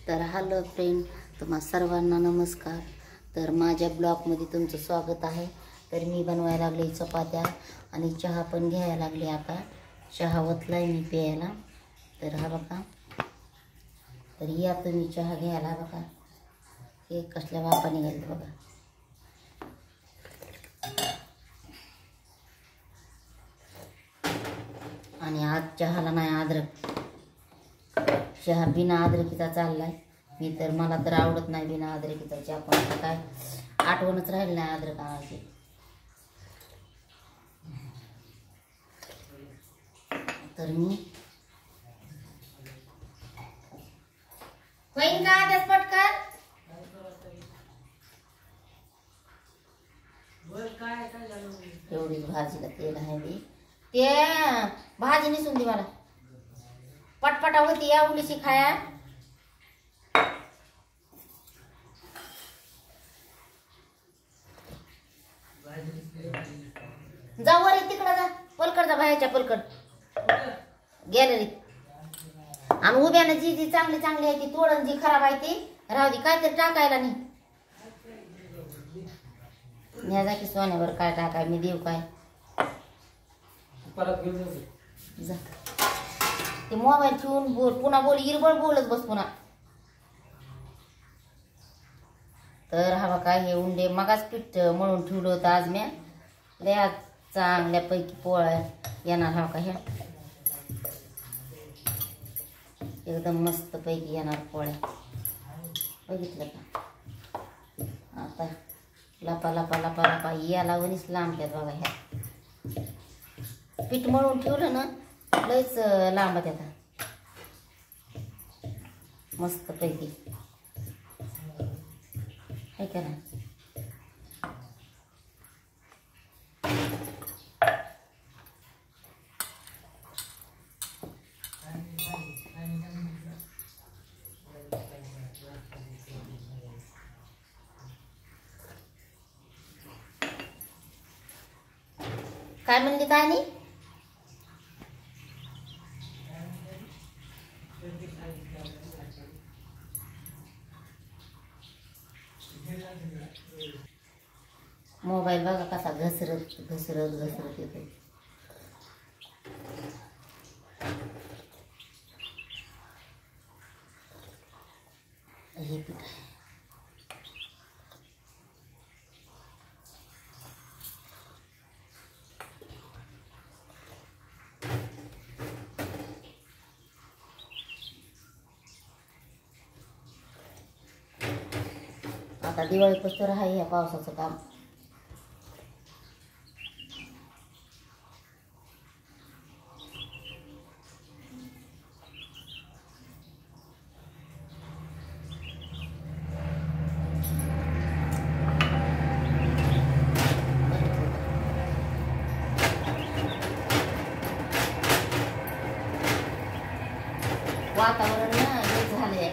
तर hello friend, तुम्हा सर्वांना नमस्कार। तर माझ्या ब्लॉगमध्ये तुमचं स्वागत आहे। तर मी बनवायला लागले चपात्या आणि चहा पण घ्यायला लागले। आता चहा ओतलाय मी प्यायला। तर हा बघा, तर या तुम्ही चहा घ्यायला बघा, हे कसल्या वाफाने घालते बघा। आणि आज चहाला नाही अद्रक, चहा बिना अद्रकीचा चाललाय। मी तर मला तर आवडत नाही बिना अद्रकीचा चहा, पण आता काय आठवणच राहिली नाही अद्रक आणायची। तर मी होईन का आदेश पटकन एवढीच भाजीला तेल आहे बी, ते भाजी निसून दे मला, पटपटा होती या उलीची खाया। जा वर तिकडं, जा पलकड, जा बाहेरच्या पलकड गॅलरीत। आणि उभ्यानं जी जी चांगली चांगली आहे ती तोडून, जी खराब आहे ती राहू दे, काहीतरी टाकायला नाही। न्या जा की सोन्यावर काय टाकाय, मी देऊ काय जा। ते मोबाईल ठेवून बोल, पुन्हा बोल, इरबळ बोलत बस पुन्हा। तर हा बघा, हे उंडे मगाच पीठ मळून ठेवलं होतं आज म्या, लय चांगल्यापैकी पोळ्या येणार। हा का, ह्या एकदम मस्त पैकी येणार पोळ्या, बघितलं का। आता लपा लपा लपा लपा याला वनीच लांबत्यात बघा। ह्या पीठ मळून ठेवलं ना, लयच लांबत येतात मस्त पैकी, है का नाही। काय म्हणली, काय नाही मोबाईल बघा कसा घसरत घसरत घसरत येतो। हे पीठ आहे, आता दिवाळीपासून आहे ह्या पावसाचं काम। वातावरण ना हे झाले,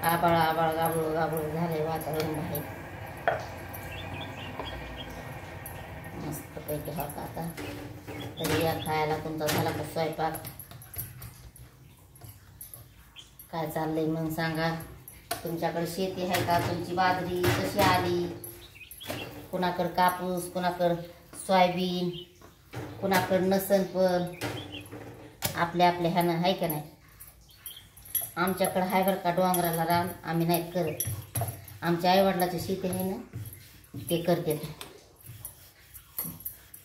आबाळ आबाळ गाबळ गाबळ झाले वातावरण बाहेर, मस्त पैकी होता। आता तरी या खायला तुमचा झाला का स्वयंपाक, काय चाललंय मग सांगा। तुमच्याकडे शेती आहे का, तुमची बाजरी कशी आली, कुणाकडे कापूस, कुणाकडे सोयाबीन, कुणाकडे नसन, पण आपल्या आपल्या ह्यानं आहे का नाही। आमच्याकडे आहे बरं का डोंगराला रान, आम्ही नाही करत। आमच्या आईवडिलाची शेती आहे ना, ते करते।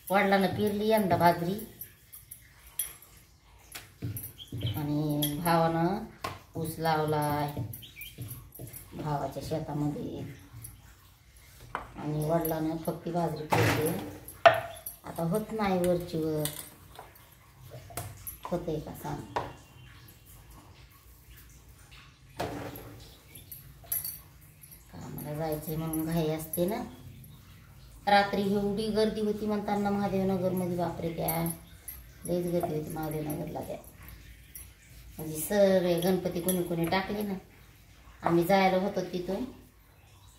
वडिलांना पेरली यंदा बाजरी, आणि भावानं ऊस लावलाय भावाच्या शेतामध्ये, आणि वडिलांना फक्त बाजरी पेरली। आता होत नाही वरची वर, होतंय का सांग। कामाला जायचंय म्हणून घाई असते ना। रात्री एवढी गर्दी होती म्हणताना महादेवनगरमध्ये, बापरे त्या लईच गर्दी होती महादेवनगरला। त्या म्हणजे सगळे गणपती कोणी कोणी टाकले ना, आम्ही जायला होतो तिथून,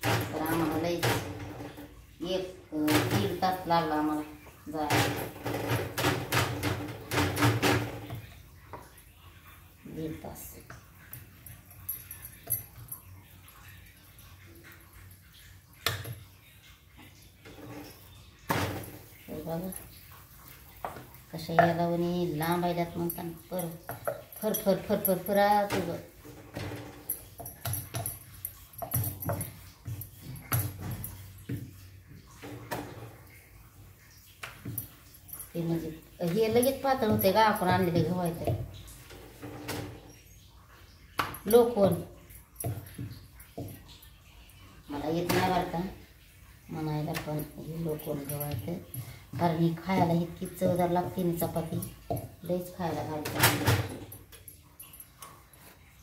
तर आम्हाला लईच 1-1.5 तास लागला आम्हाला जायला, 1.5 तास। बघा कशा याला वणी लांब आल्यात म्हणतात फर फर फर फर फरा तुझं. ते म्हणजे हे लगेच पातळ होते का आपण आणलेले गव्हाचे लोकवन. मला येत नाही बरं का म्हणायला, पण हे लोकवन गव्हाचं, कारण ही खायला इतकी चवदार लागते ना चपाती, लईच खायला घालते.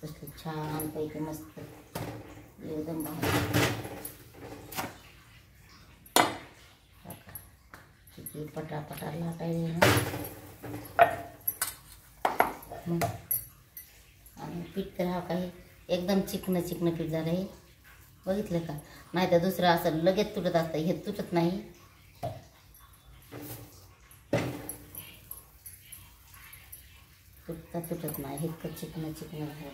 कसली छान पैकी मस्त एकदम भारी. किती पटापटा लाटायला ना. आणि पीठ तर हा काही एकदम चिकनं चिकनं पीठ झालं आहे, बघितलं का. नाही तर दुसरं असं लगेच तुटत असतं, हे तुटत नाही. तुटत नाही, इतकं चिकनं चिकनं झालं.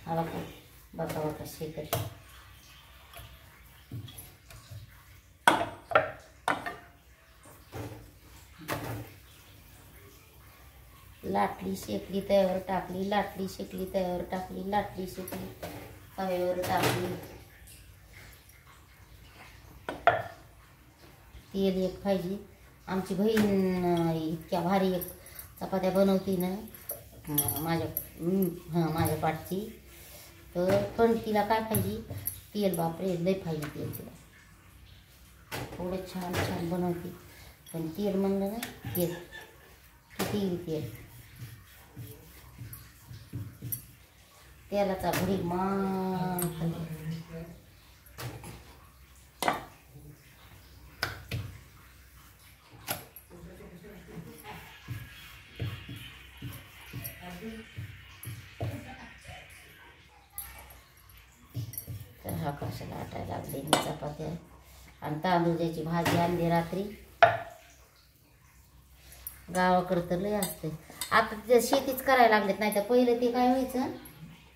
मला बघा बघा शेकत. लाटली शेकली तव्यावर टाकली, लाटली शेकली तव्यावर टाकली, लाटली शेकली तव्यावर टाकली. तेल एक पाहिजे. आमची बहीण इतक्या भारी एक चपात्या बनवती ना माझ्या पाठची. तर पण तिला काय पाहिजे तेल, बापरे लय पाहिजे तेल तिला. थोडं छान छान बनवते, पण तेल म्हणलं ना तेल किती तेल, तेलाचा भरी मान. तर हा कशाला आटायला लागले मी चपात्या. आणि तांदूळची भाजी आणली रात्री. गावाकडं तर लय असते आता, ते शेतीच करायला लागलेत. नाही तर पहिलं ते काय व्हायचं,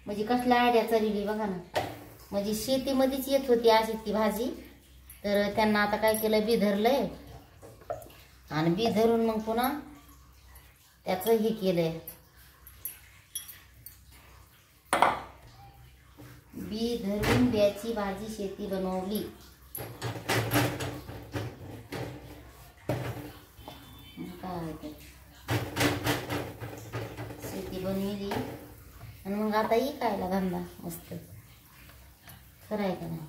म्हणजे कसल्या आयडिया चालली बघा ना, म्हणजे शेतीमध्येच येत होती अशी ती भाजी. तर त्यांना आता काय केलं, बी धरलंय. आणि बी धरून मग पुन्हा त्याचं हे केलंय, बी धरून बियाची भाजी शेती बनवली. काय शेती बनवली आणि मग आता ही खायला धंदा मस्त. खरं आहे का नाही.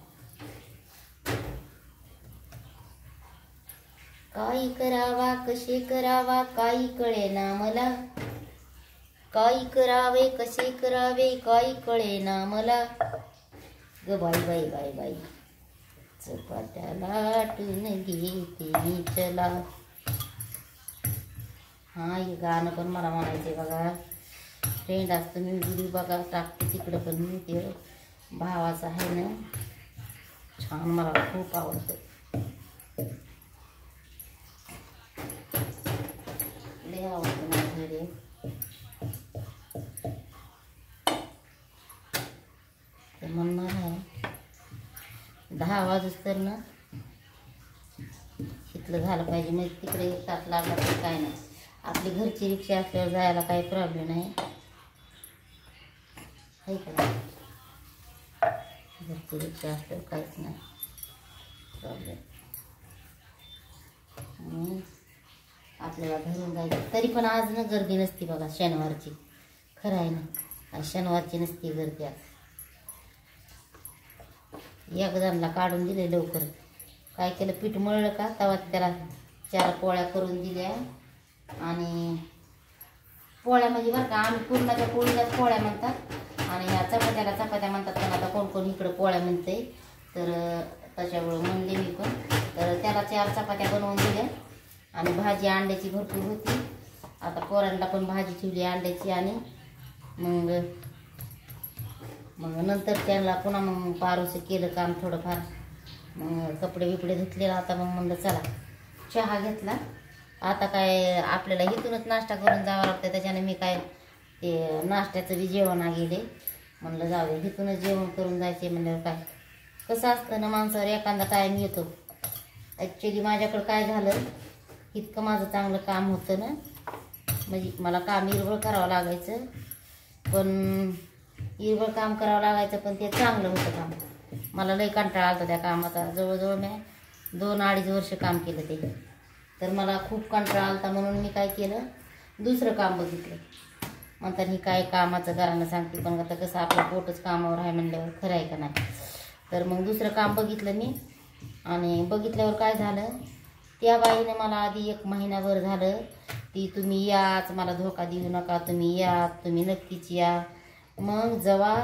काही करावा कसे करावा काही कळेना मला, काही करावे कसे करावे काही कळेना मला. ग बाई बाई बाई बाई चपात्या लाटून घेते मी चला. हा हे गाणं पण मला म्हणायचे बघा. फ्रेंड असतं मी व्हिडिओ बघा टाकते तिकडं, पण मी ते भावाचं आहे ना छान, मला खूप आवडतं. लय आवडतं मला घरी. ते म्हणणार आहे 10 वाजूस तर ना इथलं झालं पाहिजे. मग तिकडे 1 तास लागला तर काय नाही. आपली घरची रिक्षा असल्यावर जायला काही प्रॉब्लेम नाही, आहे का नाही. घरची रिक्षा असल्यावर काहीच नाही प्रॉब्लेम. आपल्याला घरून जायचं तरी पण आज ना गर्दी नसती बघा शनिवारची. खरं आहे ना, आज शनिवारची नसती गर्दी. आज एकदांना काढून दिले लवकर. काय केलं, पीठ मळलं का तेव्हा त्याला 4 पोळ्या करून दिल्या. आणि पोळ्या म्हणजे बरं का, आम्ही पूर्णाच्या पोळीलाच पोळ्या म्हणतात आणि ह्या चपात्याला चपात्या म्हणतात. पण आता कोण कोण इकडं पोळ्या म्हणते, तर त्याच्यामुळं म्हणले मी पण. तर त्याला 4 चपात्या बनवून दिल्या आणि भाजी अंड्याची भरपूर होती. आता पोरांना पण भाजी ठेवली अंड्याची. आणि मग नंतर त्यांना पुन्हा मग पारोसं केलं काम थोडंफार. मग कपडे बिपडे धुतले. आता मग म्हणलं चला चहा घेतला आता काय आपल्याला इथूनच नाश्ता करून जावं लागतं, त्याच्याने मी काय ते नाश्त्याचं बी जेवण गेले. म्हणलं जाऊ दे, इथूनच जेवण करून जायचे. म्हणल्यावर काय कसं असतं ना, माणसावर एखादा टाईम येतो. ॲक्च्युली माझ्याकडं काय झालं, इतकं माझं चांगलं काम होतं ना, म्हणजे मला काम इरवळ करावं लागायचं, पण इरवळ काम करावं लागायचं, पण ते चांगलं होतं काम. मला लई कंटाळा आला त्या कामाचा. जवळजवळ मी 2-2.5 वर्ष काम केलं ते. तर मला खूप कंटाळा आला, म्हणून मी काय केलं, दुसरं काम बघितलं. म्हणतात ही काय कामाचं घरानं सांगते, पण आता कसं आपलं पोटच कामावर आहे म्हणल्यावर खरं आहे का नाही. तर मग दुसरं काम बघितलं मी, आणि बघितल्यावर काय झालं, त्या बाईने मला आधी 1 महिनाभर झालं ती तुम्ही याच, मला धोका देऊ नका, तुम्ही या, तुम्ही नक्कीच या. मग जेव्हा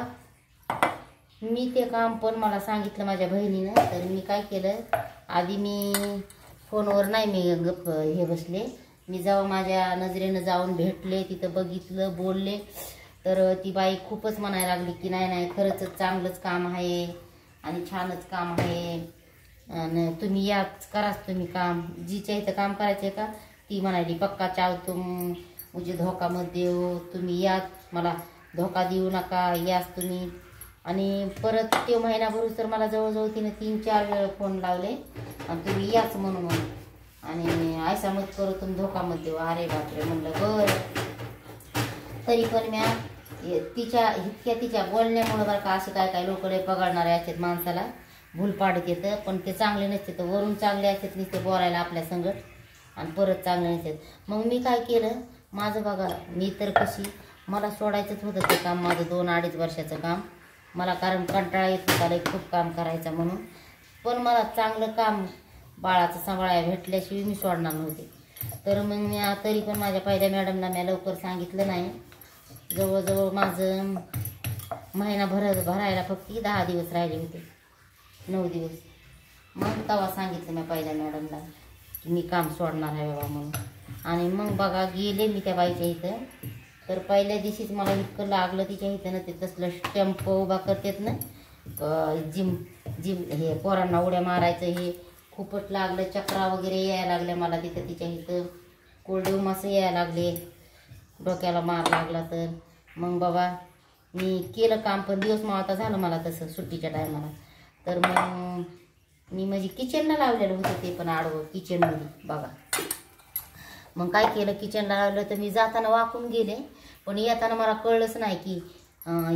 मी ते काम पण मला सांगितलं माझ्या बहिणीनं, तर मी काय केलं, आधी मी फोनवर नाही मी गप्प हे बसले. मी जेव्हा माझ्या नजरेनं जाऊन भेटले, तिथं बघितलं, बोलले, तर ती बाई खूपच म्हणायला लागली की नाही नाही खरंच चांगलंच काम आहे आणि छानच काम आहे, आणि तुम्ही याच कराच तुम्ही काम, जिच्या इथं काम करायचं का ती म्हणाली पक्का चाव तुम मुझे धोका मत देऊ, तुम्ही याच, मला धोका देऊ नका, याच तुम्ही. आणि परत ते महिनाभर तर मला जवळजवळ तिने 3-4 वेळ फोन लावले, आणि तुम्ही याच म्हणून आणि ऐसा मत करू तुम धोका मत देऊ. अरे बापरे, म्हणलं बरं. तरी पण मी तिच्या बोलण्यामुळं बरं का, असे काय लोक लय पगाडणारे असतात, माणसाला भूल पाडत येतं, पण ते चांगले नसते. तर वरून चांगले असतात नुसते बोलायला आपल्या संगत, आणि परत चांगले नसतात. मग मी काय केलं, माझं बघा, मी तर कशी मला सोडायचंच होतं ते काम, माझं 2-2.5 वर्षाचं काम मला, कारण कंटाळा येत होता लय खूप काम करायचं म्हणून. पण मला चांगलं काम बाळाचं सांभाळायला भेटल्याशिवाय मी सोडणार नव्हते. तर मग मी तरी पण माझ्या पहिल्या मॅडमला मी लवकर सांगितलं नाही. जवळजवळ माझं महिना भरायला फक्त 10 दिवस राहिले होते, 9 दिवस. मग तेव्हा सांगितलं मी पहिल्या मॅडमला की मी काम सोडणार आहे बाबा म्हणून. आणि मग बघा गेले मी त्या बाईच्या इथं. तर पहिल्या दिवशीच मला इतकं लागलं तिच्या इथं ना, ते तसलं स्टॅम्प उभा करतात ना, जिम हे पोरांना उड्या मारायचं, हे खूपच लागलं. चक्रा वगैरे यायला लागल्या मला तिथं तिच्या इथं, कोल्ड मासे यायला लागले, डोक्याला मार लागला. तर मग बाबा मी केलं काम, पण दिवस मावता झालं मला तसं सुट्टीच्या टायमाला. तर मग मी म्हणजे किचनला लावलेलं होतं ते पण आडवं किचनमध्ये बघा. मग काय केलं, किचनला लावलं तर मी जाताना वाकून गेले, पण येताना मला कळलंच नाही की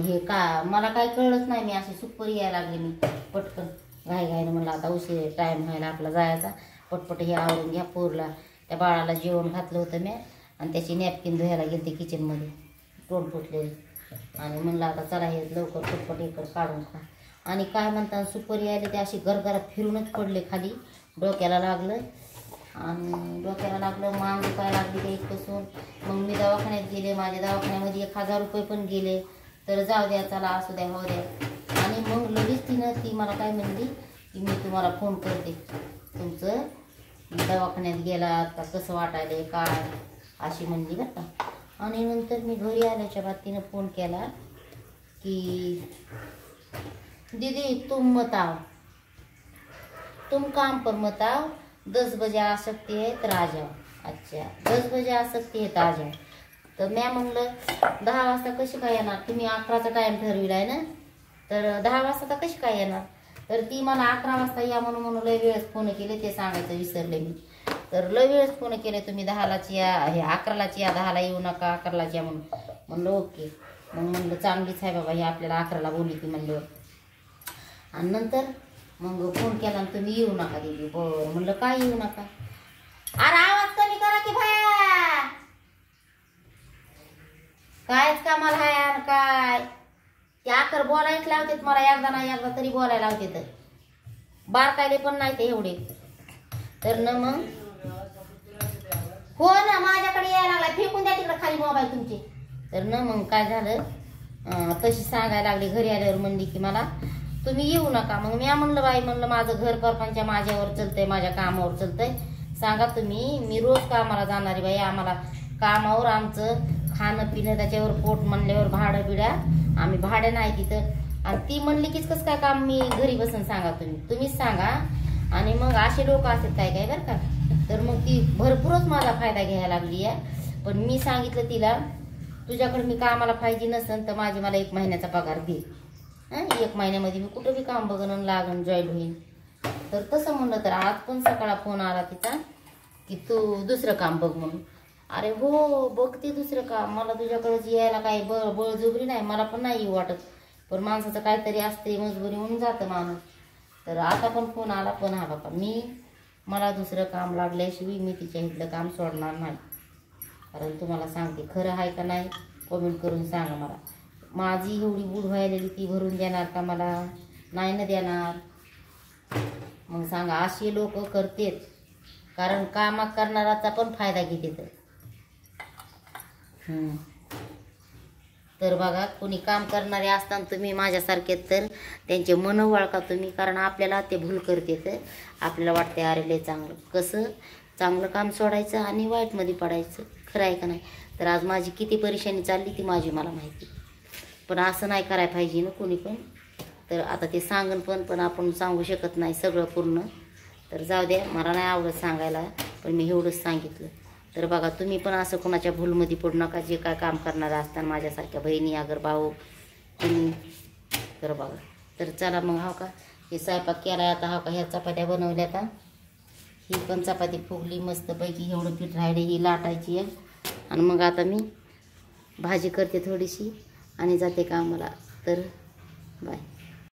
हे का, मला काय कळलंच नाही. मी अशी सुपर यायला लागले, मी पटकन घाईनं म्हणलं आता उशीर टाईम व्हायला आपला जायचा, पटपट हे आवरून घ्या. पोरला त्या बाळाला जेवण घातलं होतं मी, आणि त्याची नॅपकिन धुवायला गेले किचनमध्ये तोंड फुटलेली, आणि म्हणलं आता चला हे लवकर पटपट इकडं काढून खा. आणि काय म्हणतात सुपर यायला ते अशी गरगरात फिरूनच पडले खाली, डोक्याला लागलं, आणि डोक्याला लागलं, मान दुखायला लागली ते इथपासून. मग मी दवाखान्यात गेले, माझ्या दवाखान्यामध्ये 1000 रुपये पण गेले. तर जाऊ द्या, चला असू द्या, हो द्या. आणि मग लगेच ती मला काय म्हणली की मी तुम्हाला फोन करते, तुमचं दवाखान्यात गेलात का, कसं वाटायले काय, अशी म्हणली बरं का. आणि नंतर मी घरी आल्याच्या बाद तिनं फोन केला की दीदी तुम मत आओ, तुम काम पर मत आओ, 10 बजे आ सकते है तर आ जाओ. अच्छा 10 बजे आ सकते है तर आ जाओ. तर मी म्हणलं 10 वाजता कशी काय येणार, तुम्ही 11चा टाईम ठरविलाय ना, तर 10 वाजता तर कशी काय येणार. तर ती मला 11 वाजता या म्हणून लय वेळेस फोन केले, ते सांगायचं विसरले मी. तर लय वेळेस फोन केले, तुम्ही 10लाच या, हे 11लाच या, 10ला येऊ नका, 11लाच या म्हणून. म्हणलं ओके. मग म्हणलं चांगलीच आहे बाबा, हे आपल्याला 11ला बोलली ती म्हणल्यावर. आणि नंतर मग फोन केला, तुम्ही येऊ नका दीदी. बरं म्हणलं काय येऊ नका, अरे आवाज कमी करा की भया, कायच कामाला हाय यार काय. ते आकर बोलायच लावतात मला, एकदा नाही एकदा तरी बोलायला लावते, तर बारकायले पण नाही ते एवढे. तर ना मग हो ना, माझ्याकडे यायला लागला, फेकून द्या तिकडे खाली मोबाईल तुमचे. तर ना मग काय झालं, तशी सांगायला लागली. घरी आल्यावर म्हणली की मला तुम्ही येऊ नका. मग मी म्हणलं बाई, म्हणलं माझं घर परपंच माझ्यावर चलतंय, माझ्या कामावर चलतंय, सांगा तुम्ही, मी रोज कामाला जाणारी बाई, आम्हाला कामावर आमचं खाणं पिणं त्याच्यावर पोट म्हणल्यावर भाडं बिड्या, आम्ही भाडे नाही तिथं. आणि ती म्हणली कीच कसं काय काम मी घरी बसून, सांगा तुम्हीच सांगा. आणि मग असे लोक असतात काय काय बरं का, तर मग ती भरपूरच माझा फायदा घ्यायला लागली आहे. पण मी सांगितलं तिला, तुझ्याकडे मी कामाला पाहिजे नसेल तर माझी मला 1 महिन्याचा पगार दे. 1 महिन्यामध्ये मी कुठं बी काम बघणं लागून जॉईन होईन. तर तसं म्हणलं तर आज पण सकाळा फोन आला तिचा की तू दुसरं काम बघ म्हणून. अरे हो बघते दुसरं काम, मला तुझ्याकडे यायला काही बळजबरी नाही, मला पण नाही येऊ वाटत, पण माणसाचं काहीतरी असते, मजबुरी होऊन जातं माणूस. तर आता पण फोन आला, पण हा बाबा मला दुसरं काम लागल्याशिवाय मी तिच्या इथलं काम सोडणार नाही. कारण तुम्हाला सांगते खरं आहे का नाही कमेंट करून सांगा मला. माझी एवढी बूड व्हायलेली ती भरून देणार का मला? नाही ना देणार. मग सांगा, असे लोक करतेत, कारण कामात करणाराचा पण फायदा घेते. तर बघा, कोणी काम करणारे असताना तुम्ही माझ्यासारखे तर त्यांचे मन वळका तुम्ही, कारण आपल्याला ते भूल करतेत. आपल्याला वाटते अरे लय चांगलं, कसं चांगलं काम सोडायचं आणि वाईटमध्ये पडायचं, खरं आहे का नाही? तर आज माझी किती परेशानी चालली ती माझी मला माहिती, पण असं नाही करायला पाहिजे ना कोणी पण. तर आता ते सांगन पण आपण सांगू शकत नाही सगळं पूर्ण. तर जाऊ द्या, मला नाही आवडत सांगायला, पण मी एवढंच सांगितलं. तर बघा, तुम्ही पण असं कोणाच्या भूलमध्ये पडू नका, जे काय काम करणारं असताना माझ्यासारख्या बहिणी अगर भाऊ तुम्ही. तर बघा, तर चला मग हा का हे स्वयंपाक केला आता, हा का ह्या चपात्या बनवल्या. आता ही पण चपाती फुगली मस्तपैकी, एवढं पीठ राहिले ही लाटायची आहे. आणि मग आता मी भाजी करते थोडीशी आणि जाते कामाला. तर बाय.